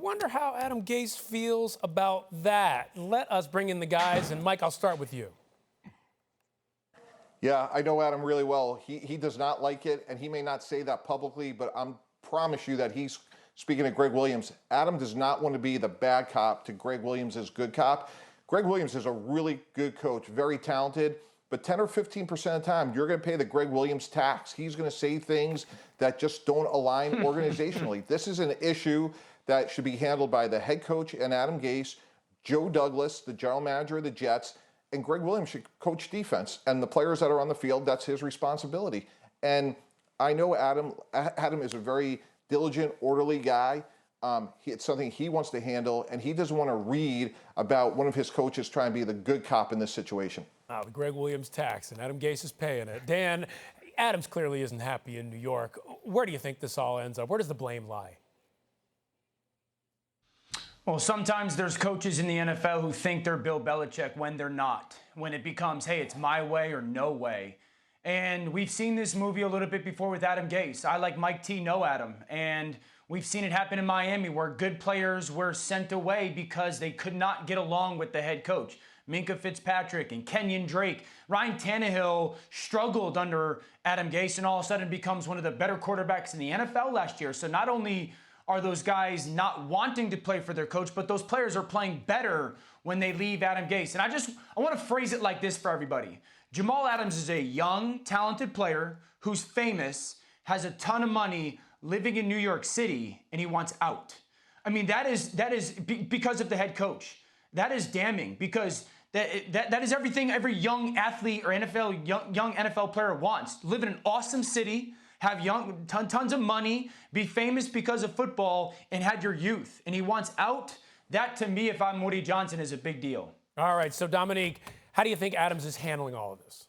wonder how Adam Gase feels about that. Let us bring in the guys, and Mike, I'll start with you. Yeah, I know Adam really well. He does not like it, and he may not say that publicly, but I promise you that he's speaking to Gregg Williams. Adam does not want to be the bad cop to Gregg Williams' good cop. Gregg Williams is a really good coach, very talented, but 10 or 15% of the time, you're going to pay the Gregg Williams tax. He's going to say things that just don't align organizationally. This is an issue that should be handled by the head coach and Adam Gase, Joe Douglas, the general manager of the Jets, and Gregg Williams should coach defense. And the players that are on the field, that's his responsibility. And I know Adam is a very diligent, orderly guy. It's something he wants to handle, and he doesn't want to read about one of his coaches trying to be the good cop in this situation. The Gregg Williams tax, and Adam Gase is paying it. Dan, Adams clearly isn't happy in New York. Where do you think this all ends up? Where does the blame lie? Well, sometimes there's coaches in the NFL who think they're Bill Belichick when they're not. When it becomes, hey, it's my way or no way. And we've seen this movie a little bit before with Adam Gase. I, like Mike T, know Adam. And we've seen it happen in Miami where good players were sent away because they could not get along with the head coach. Minka Fitzpatrick and Kenyon Drake. Ryan Tannehill struggled under Adam Gase and all of a sudden becomes one of the better quarterbacks in the NFL last year. So not only are those guys not wanting to play for their coach, but those players are playing better when they leave Adam Gase. And I want to phrase it like this for everybody. Jamal Adams is a young, talented player who's famous, has a ton of money, living in New York City, and he wants out. I mean, that is because of the head coach. That is damning because that is everything every young athlete or young NFL player wants. Live in an awesome city, have tons of money, be famous because of football, and have your youth. And he wants out. That, to me, if I'm Woody Johnson, is a big deal. All right, so Dominique, how do you think Adams is handling all of this?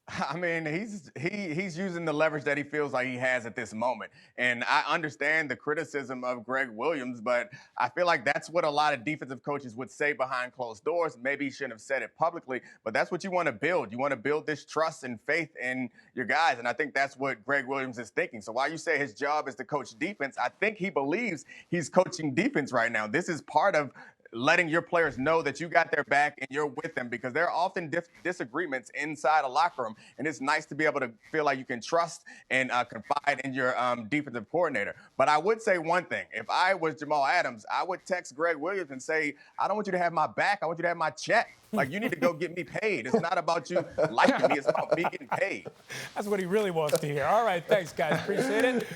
I mean, he's using the leverage that he feels like he has at this moment. And I understand the criticism of Gregg Williams, but I feel like that's what a lot of defensive coaches would say behind closed doors. Maybe he shouldn't have said it publicly, but that's what you want to build. You want to build this trust and faith in your guys. And I think that's what Gregg Williams is thinking. So while you say his job is to coach defense, I think he believes he's coaching defense right now. This is part of letting your players know that you got their back and you're with them, because there are often disagreements inside a locker room, and it's nice to be able to feel like you can trust and confide in your defensive coordinator. But I would say one thing. If I was Jamal Adams, I would text Gregg Williams and say, I don't want you to have my back. I want you to have my check. Like, you need to go get me paid. It's not about you liking me. It's about me getting paid. That's what he really wants to hear. All right, thanks, guys. Appreciate it.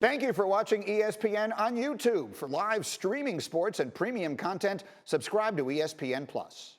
Thank you for watching ESPN on YouTube. For live streaming sports and premium content, subscribe to ESPN+.